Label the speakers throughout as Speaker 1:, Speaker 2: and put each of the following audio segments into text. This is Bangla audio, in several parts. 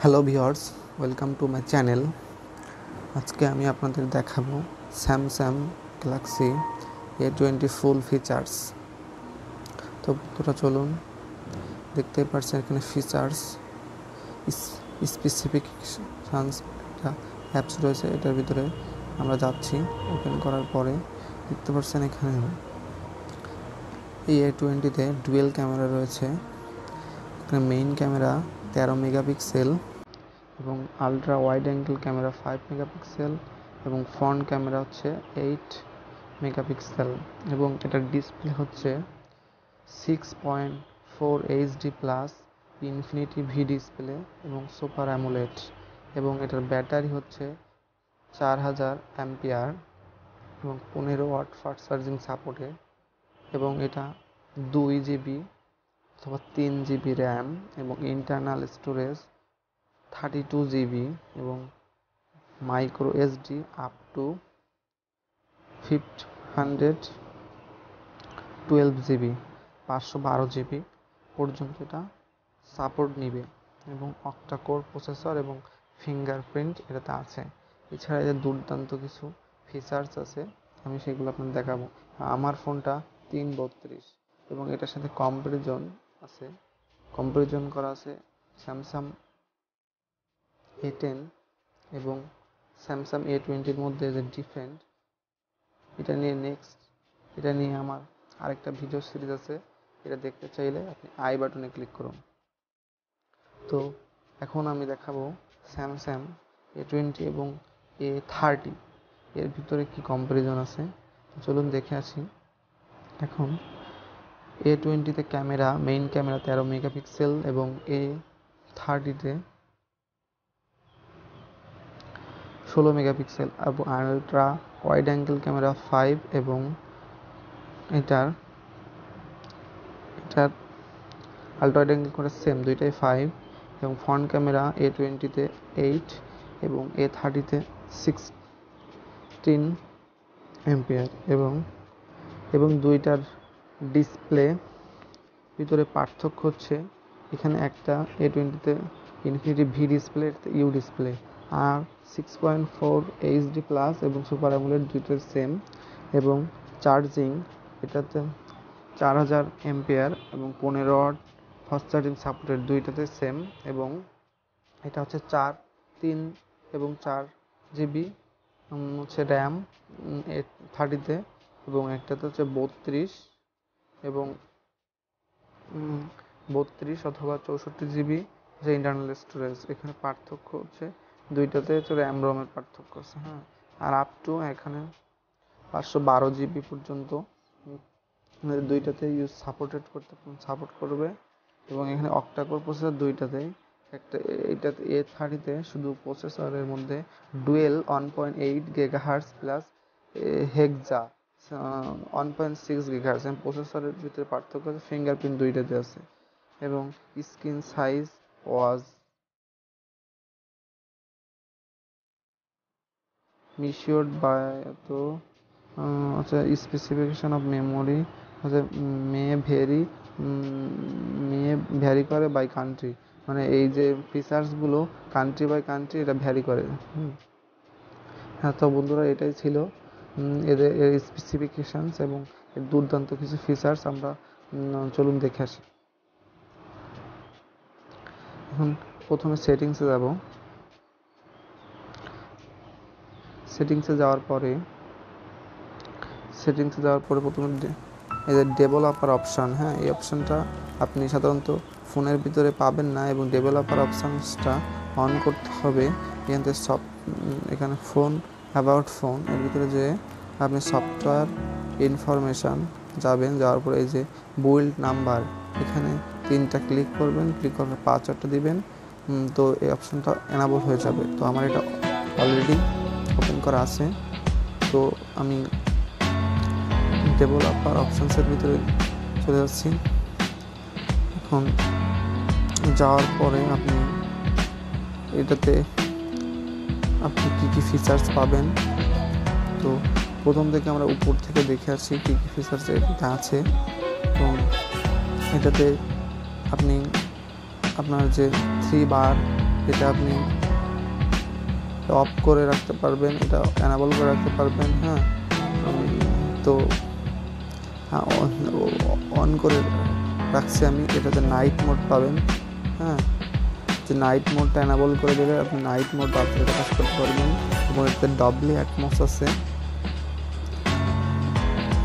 Speaker 1: Hello viewers, welcome to my channel. আজকে আমি আপনাদের দেখাবো স্যামসাং গ্যালাক্সি A20 ফুল ফিচার্স। তো বন্ধুরা চলুন, দেখতেই পাচ্ছেন এখানে ফিচার্স স্পেসিফিকেশনস একটা অ্যাপস রয়েছে। এটার ভিতরে আমরা যাচ্ছি। ওপেন করার পরে দেখতে পাচ্ছেন এখানে এই A20-তে ডুয়েল ক্যামেরা রয়েছে। এখানে মেইন ক্যামেরা 13 মেগাপিক্সেল এবং ultra wide angle camera 5 megapixel এবং ফ্রন্ট ক্যামেরা হচ্ছে 8 মেগাপিক্সেল এবং এটার ডিসপ্লে হচ্ছে 6.4 HD plus infinity V display এবং সুপার অ্যামোলেড এবং এটার ব্যাটারি হচ্ছে 4000 অ্যাম্পিয়ার এবং 15 ওয়াট ফাস্ট চার্জিং সাপোর্টেড এবং এটা 2 জিবি অথবা 3 জিবি র্যাম এবং ইন্টারনাল স্টোরেজ 32 জিবি এবং micro SD up to 512 GB 512 GB পর্যন্ত এটা সাপোর্ট নিবে এবং অক্টা কোর প্রসেসর এবং ফিঙ্গারপ্রিন্ট এটাতে আছে। এছাড়া এর দুর্দান্ত কিছু ফিচার্স আছে, আমি সেগুলো আপনাদের দেখাবো। আমার ফোনটা 332 এবং এটার সাথে কম্পারিজন করা আছে স্যামসাং A10 এবং স্যামসাং A20-র মধ্যে যে ডিফারেন্ট, এটা নিয়ে আমার আরেকটা ভিডিও সিরিজ আছে। এটা দেখতে চাইলে আপনি আই বাটনে ক্লিক করুন। তো এখন আমি দেখাবো স্যামসাং A20 এবং A30 এর ভিতরে কি কম্পারিজন আছে। চলুন দেখে আসি। এখন A20-তে মেইন ক্যামেরা 13 মেগাপিক্সেল এবং A30-তে 16 মেগাপিক্সেল এবং আলট্রা ওয়াইড অ্যাঙ্গেল ক্যামেরা 5 এবং এটার ultra wide angle camera same দুইটাই 5 এবং ফ্রন্ট ক্যামেরা A20-তে 8 এবং A30-তে 16 এমপিআর এবং দুইটার ডিসপ্লে ভিতরে পার্থক্য হচ্ছে এখানে একটা A20-তে infinity V display, U display আর 6.4 HD প্লাস এবং সুপার অ্যামোলেড দুইটার সেম এবং চার্জিং এটাতে 4000 এমপিআর এবং 15 ওয়াট ফাস্ট চার্জিং সাপোর্টেড দুইটাতে সেম এবং এটা হচ্ছে 3 এবং 4 জিবি হচ্ছে র্যাম 30-তে এবং একটাতে হচ্ছে 32 অথবা 64 জিবি যে ইন্টারনাল স্টোরেজ। এখানে পার্থক্য হচ্ছে দুইটাতে হচ্ছে র্যাম রমের পার্থক্য আছে। আর আপ টু এখানে 512 জিবি পর্যন্ত দুইটাতে সাপোর্ট করবে এবং এখানে অক্টা কোর প্রসেসর দুইটাতেই। এইটাতে A30-তে শুধু প্রসেসরের মধ্যে ডুয়েল 1.8 GHz প্লাস হেক্সা 1.6 GHz এবং প্রসেসরের ভিতরে পার্থক্য আছে ফিঙ্গারপ্রিন্ট দুইটাতে আছে এবং screen size was measured by specification of memory may vary করে বাই কান্ট্রি, মানে এই যে ফিচার্সগুলো কান্ট্রি বাই কান্ট্রি এটা ভ্যারি করে। তো বন্ধুরা, এটাই ছিল এর স্পেসিফিকেশনস এবং এর দুর্দান্ত কিছু ফিচার্স। আমরা চলুন দেখে আসি। এখন প্রথমে সেটিংসে যাওয়ার পরে প্রথমে এই যে ডেভেলপার অপশান, এই অপশানটা আপনি সাধারণত ফোনের ভিতরে পাবেন না এবং ডেভেলপার অপশানসটা অন করতে হবে। এখানে ফোন অ্যাবাউট ফোন এর ভিতরে যে আপনি সফটওয়্যার ইনফরমেশান যাওয়ার পরে এই যে বিল্ড নাম্বার এখানে 3টা ক্লিক করবেন, ক্লিক করার পাসওয়ার্ডটা দিবেন। তো এই অপশানটা এনাবল হয়ে যাবে। তো আমার এটা অলরেডি ওপেন করা আছে। তো আমি ডেভেলপার অপশানসের ভিতরে চলে যাচ্ছি। এখন যাওয়ার পরে এটাতে আপনি কী ফিচার্স পাবেন। তো প্রথম থেকে আমরা উপর থেকে দেখে আসছি কী ফিচার্স এটাতে আছে এবং এটাতে আপনি আপনার যে 3 বার এটা আপনি অফ করে রাখতে পারবেন, এটা অ্যানাবল করে রাখতে পারবেন। হ্যাঁ, তো অন করে রাখছি আমি। এটাতে নাইট মোড পাবেন। হ্যাঁ, যে নাইট মোডটা অ্যানাবল করে দিলে আপনি নাইট মোড রাত্রে কাজ করতে পারবেন এবং এটাতে ডবলি অ্যাটমস আছে।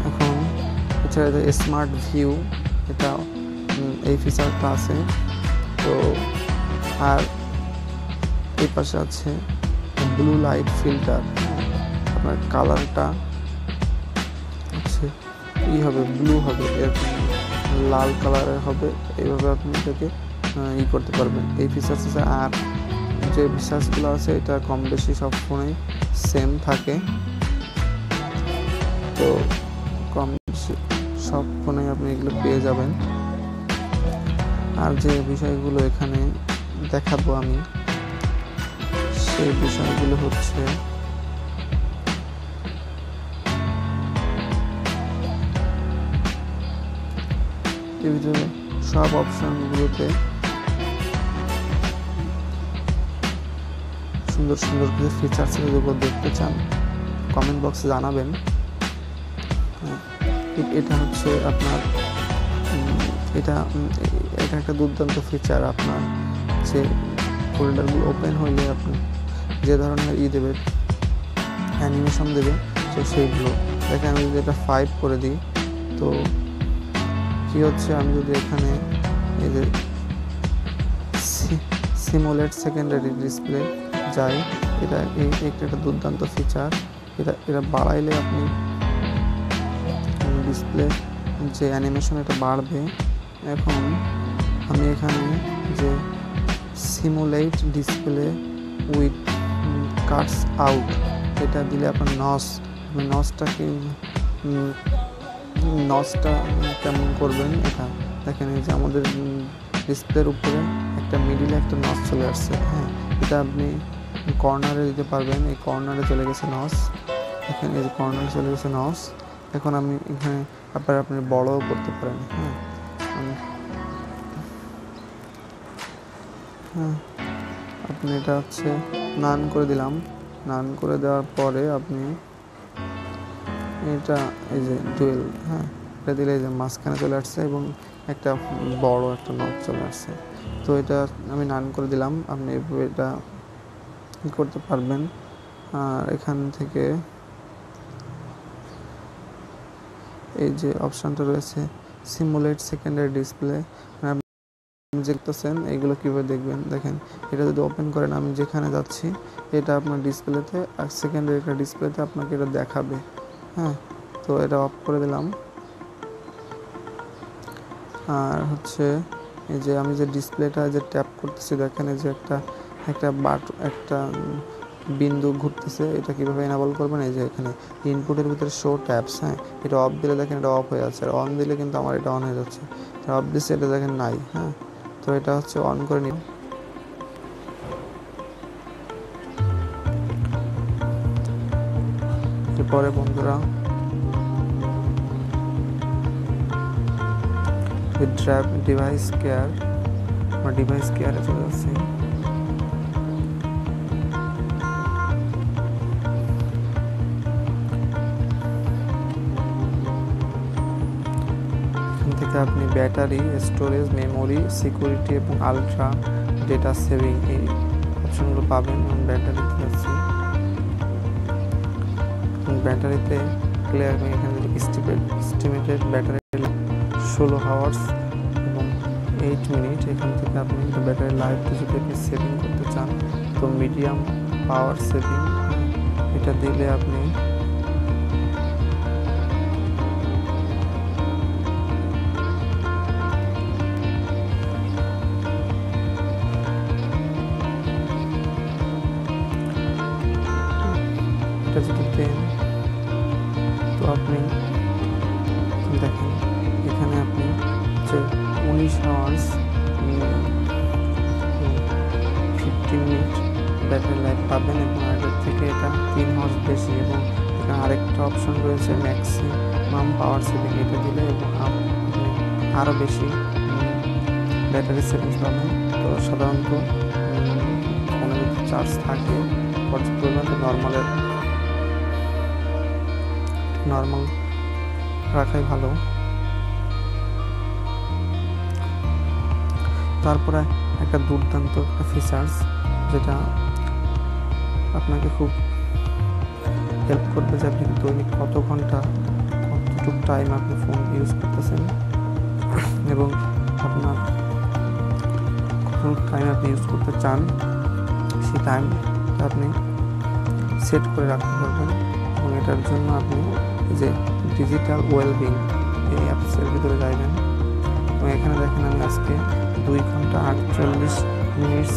Speaker 1: এখন এছাড়া স্মার্ট ভিউ, এটা এই ফিচারটা আছে। তো আর এই পাশে আছে ব্লু লাইট ফিল্টার। আপনার কালারটা হচ্ছে হবে ব্লু হবে, এরকম লাল কালারের হবে। এইভাবে আপনি এটাকে করতে পারবেন। এই ফিচার্স আছে। আর যে ফিচার্সগুলো আছে এটা কম বেশি সব ফোনেই সেম থাকে। তো কম বেশি সব ফোনে আপনি এগুলো পেয়ে যাবেন। আর যে বিষয়গুলো এখানে দেখাবো আমি, সেই বিষয়গুলো হচ্ছে এর ভিতরে সব অপশনগুলোতে সুন্দর সুন্দর কিছু ফিচার্স যদি দেখতে চান কমেন্ট বক্সে জানাবেন। এটা হচ্ছে আপনার এটা একটা দুর্দান্ত ফিচার। আপনার যে ফোল্ডারগুলো ওপেন হইলে আপনি যে ধরনের দেবে, অ্যানিমেশন দেবে, তো সেইগুলো দেখেন। আমি যদি এটা 5 করে দিই তো কি হচ্ছে, আমি যদি এখানে এই যে সিমুলেট সেকেন্ডারি ডিসপ্লে যাই, এটা একটা দুর্দান্ত ফিচার। এটা বাড়াইলে আপনি ডিসপ্লে যে অ্যানিমেশন এটা বাড়বে। এখন আমি এখানে যে simulate display with Katz out, এটা দিলে আপনার নসটা কেমন করবেন এটা দেখেন। এই যে আমাদের ডিসপ্লের উপরে একটা মিডিলে একটা নস চলে আসছে। হ্যাঁ, এটা আপনি কর্নারে দিতে পারবেন। এই কর্নারে চলে গেছে নস, এখানে এই যে কর্নারে চলে গেছে নস। এখন আমি এখানে আপনি বড়ও করতে পারেন। হ্যাঁ, আপনি এটা হচ্ছে নান করে দিলাম। নান করে দেওয়ার পরে আপনি এটা এই যে ডুয়েল, হ্যাঁ, এটা দিলে এই যে মাঝখানে চলে আসছে এবং একটা বড় একটা নট চলে আসছে। তো এটা আমি নান করে দিলাম। আপনি এটা করতে পারবেন। আর এখান থেকে এই যে অপশানটা রয়েছে সিমুলেট সেকেন্ডারি ডিসপ্লে, দেখতেছেন এইগুলো কীভাবে দেখবেন। দেখেন, এটা যদি ওপেন করেন, আমি যেখানে যাচ্ছি এটা আপনার ডিসপ্লেতে, আর সেকেন্ডারি একটা ডিসপ্লেতে আপনাকে এটা দেখাবে। হ্যাঁ, তো এটা অফ করে দিলাম। আর হচ্ছে এই যে আমি যে ডিসপ্লেটা যে ট্যাপ করতেছি, দেখেন এই যে একটা বিন্দু ঘুরতেছে। এটা কীভাবে এনাবল করবেন, এই যে এখানে ইনপুটের ভিতরে শো ট্যাপস। হ্যাঁ, এটা অফ দিলে দেখেন এটা অফ হয়ে যাচ্ছে, আর অন দিলে কিন্তু আমার এটা অন হয়ে যাচ্ছে। অফ দিচ্ছে, এটা দেখেন নাই। হ্যাঁ, তো এটা হচ্ছে অন করে নিন। এরপরে বন্ধুরা ডিভাইস কেয়ার, আমরা ডিভাইস কেয়ারে চলে যাচ্ছি। এখান থেকে আপনি ব্যাটারি, স্টোরেজ, মেমোরি, সিকিউরিটি এবং আলট্রা ডেটা সেভিং এই অপশনগুলো পাবেন। এবং ব্যাটারিতে যাচ্ছি। ব্যাটারিতে ক্লিয়ার, আমি এখানে এস্টিমেটেড ব্যাটারি 16 আওয়ার্স এবং 8 মিনিট। এখান থেকে আপনি ব্যাটারি লাইফটা যদি আপনি সেভিং করতে চান তো মিডিয়াম পাওয়ার সেভিং এটা দিলে আপনি এটা যদি দেন তো আপনি দেখেন এখানে আপনি যে 19 আওয়ার্স 15 মিনিট ব্যাটারি লাইফ পাবেন এবং আগের থেকে এটা 3 আওয়ার্স বেশি। এবং এখানে আরেকটা অপশন রয়েছে ম্যাক্সিমাম পাওয়ার সেভিং, এটা দিলে এবং আপনি আরও বেশি ব্যাটারি সেভিংস পাবেন। তো সাধারণত চার্জ থাকে পর্যাপ্ত পরিমাণ, নর্মাল রাখাই ভালো। তারপরে একটা দুর্দান্ত একটা ফিচার্স যেটা আপনাকে খুব হেল্প করবে যে আপনি দৈনিক কতটুকু টাইম আপনি ফোন ইউজ করতেছেন এবং আপনার কতটুকু টাইম আপনি ইউজ করতে চান, সেই টাইমটা আপনি সেট করে রাখতে পারবেন। এবং এটার জন্য আপনি যে ডিজিটাল ওয়েলবিং এই অ্যাপসের ভিতরে যাবেন এবং এখানে দেখেন আমি আজকে 2 ঘন্টা 48 মিনিট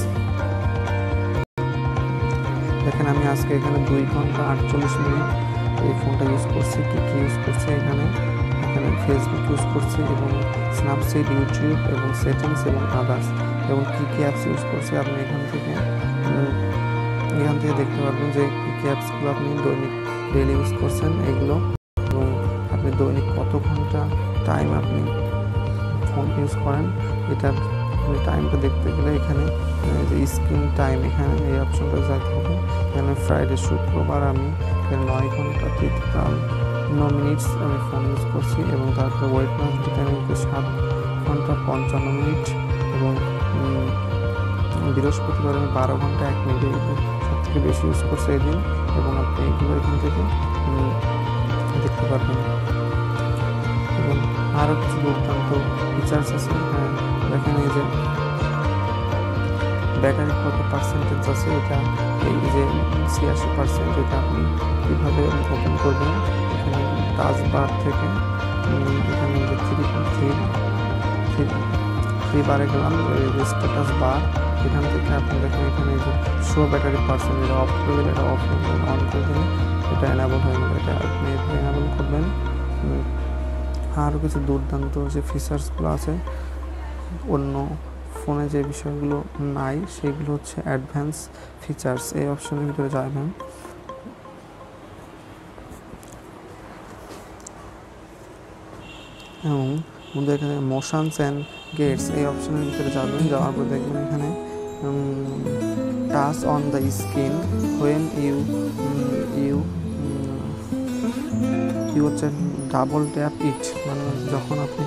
Speaker 1: দেখেন আমি আজকে এখানে 2 ঘন্টা 48 মিনিট এই ফোনটা ইউজ করছি। কী ইউজ করছি এখানে ফেসবুক ইউজ করছি এবং স্ন্যাপচিট, ইউটিউব এবং সেটিংস এবং আদার্স, এবং কী অ্যাপস ইউজ করছি আপনি এখান থেকে দেখতে পারবেন যে কী অ্যাপসগুলো আপনি ডেইলি ইউজ করছেন এগুলো, এবং আপনি দৈনিক কত ঘন্টা টাইম আপনি ফোন ইউজ করেন। এটার টাইমটা দেখতে গেলে এখানে যে স্ক্রিন টাইম এখানে এই অপশনটা যাইতে হবে। এখানে ফ্রাইডে শুক্রবার আমি 9 ঘন্টা 53 মিনিট আমি ফোন ইউজ করছি, এবং তারপরে ওয়েডনেসডেতে আমি 7 ঘন্টা 55 মিনিট, এবং বৃহস্পতিবার আমি 12 ঘন্টা 1 মিনিট সব থেকে বেশি ইউজ করছি এদিন, এবং আপনি এইগুলো এখান থেকে দেখতে পারবেন। এবং আরও কিছু দুর্দান্ত ফিচার্স আছে। দেখেন এই যে ব্যাটারি কত পার্সেন্টেজ আছে, এটা এই যে 86%, এটা আপনি কীভাবে ওপেন করবেন। এখানে টাচ বার থেকে এখানে যে থ্রি বারে গেলাম, স্ট্যাটাস বার, এখান থেকে আপনি দেখেন এখানে যে শো ব্যাটারি পার্সেন্ট, এটা অফ করে দিলে এটা অফ হয়ে যাবে, অন করে দিলে এটা এনাবল হয়ে যাবে, এটা আপনি এনাবল করবেন। আরও কিছু দুর্দান্ত যে ফিচার্সগুলো আছে অন্য ফোনে যে বিষয়গুলো নাই সেগুলো হচ্ছে অ্যাডভান্স ফিচার্স, এই অপশনের ভিতরে যাবেন। এবং মধ্যে এখানে মোশনস অ্যান্ড গেটস এই অপশনের ভিতরে যাবেন, যাওয়ার পর দেখবেন এখানে touch on the screen when you হচ্ছে ডাবল ট্যাপ ইট, মানে যখন আপনি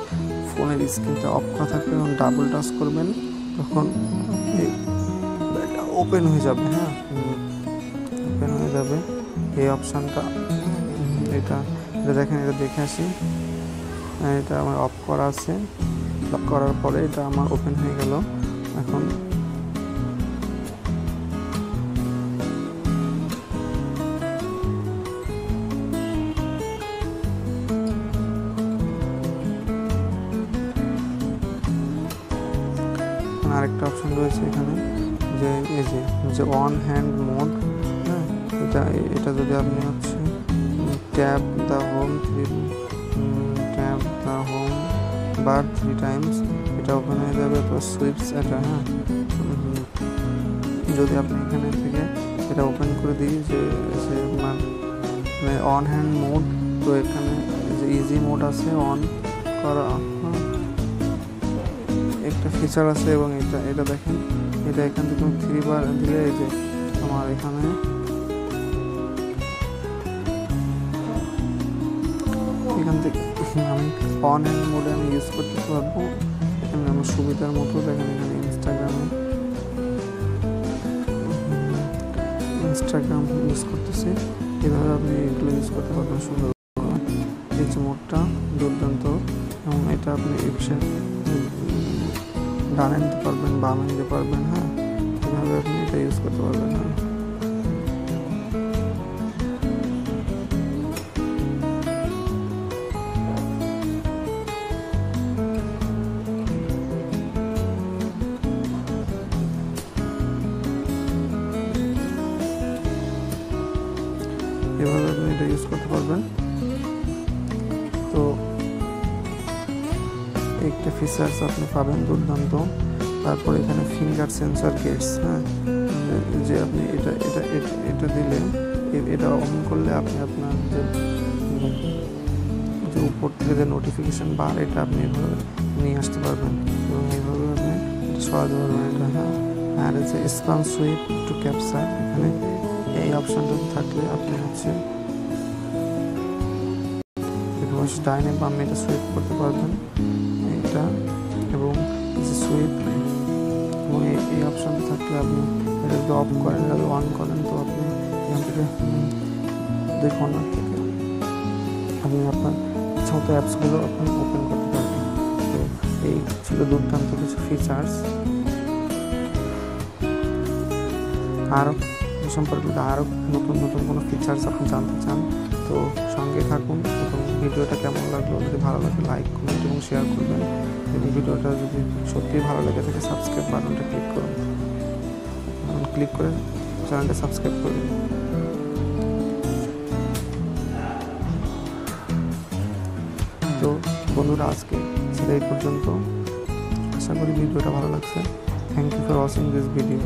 Speaker 1: ফোনের স্ক্রিনটা অফ করা থাকবে এবং ডাবল টাচ করবেন তখন ওপেন হয়ে যাবে। ওপেন হয়ে যাবে এই অপশানটা। এটা দেখেন, এটা দেখে আসি। এটা আমার অফ করা আছে, অফ করার পরে এটা আমার ওপেন হয়ে গেল। এখন আরেকটা অপশন রয়েছে এখানে যে এই যে অন হ্যান্ড মোড। এটা যদি আপনি হচ্ছে tap the home bar 3 Times, এটা ওপেন হয়ে যাবে। তো সুইপস এটা যদি আপনি এখানে থেকে এটা ওপেন করে দিই যে মানে অন হ্যান্ড মোড, তো এখানে যে ইজি মোড আছে অন করা একটা ফিচার আছে, এবং এটা দেখেন, এটা এখান থেকে 3 বার দিলে এই যে আমার এখানে এখান থেকে আমি অন হ্যান্ড মোডে আমি ইউজ করতে পারবো। এখানে আমার সুবিধার মতো দেখেন এখানে ইনস্টাগ্রাম ইউজ করতেছি, এভাবে আপনি এগুলো ইউজ করতে পারবেন সুন্দর। এই যে মোডটা দুর্দান্ত, এবং এটা আপনি ডানে নিতে পারবেন, বামে নিতে পারবেন। এভাবে আপনি এটা ইউজ করতে পারবেন। এভাবে আপনি এটা ইউজ করতে পারবেন। তো একটা ফিচার্স আপনি পাবেন দুর্দান্ত। তারপর এখানে ফিঙ্গার সেন্সর গেটস, যে আপনি এটা দিলে, এটা অন করলে আপনি আপনার যে উপর থেকে যে নোটিফিকেশন বার, এটা আপনি এভাবে নিয়ে আসতে পারবেন এবং এইভাবে আপনি এটা সরাতে পারবেন। এটা আর যে স্পান সুইপ টু ক্যাপচার, এখানে এই অপশনটা থাকলে আপনি হচ্ছে ডাইনে বামে এটা সুইপ করতে পারবেন এটা, এবং যে সুইপ এবং এই অপশনটা থাকলে আপনি এটা যদি অফ করেন, এটা যদি অন করেন, তো আপনি এখান থেকে দুই কর্নার থেকে আপনি আপনার ইচ্ছামতো অ্যাপসগুলো আপনি ওপেন করতে পারবেন। তো এই ছিল দুর্দান্ত কিছু ফিচার্স। আরও সম্পর্কে আরও নতুন নতুন কোনো ফিচার্স আপনি জানতে চান তো সঙ্গে থাকুন, এবং ভিডিওটা কেমন লাগলো, যদি ভালো লাগে লাইক, কমেন্ট এবং শেয়ার করবেন, এবং ভিডিওটা যদি সত্যিই ভালো লাগে থাকে সাবস্ক্রাইব বাটনটা ক্লিক করুন, ক্লিক করে চ্যানেলটা সাবস্ক্রাইব করবেন। তো বন্ধুরা, আজকে সেটা এই পর্যন্ত। আশা করি ভিডিওটা ভালো লাগছে। Thank you for watching this video.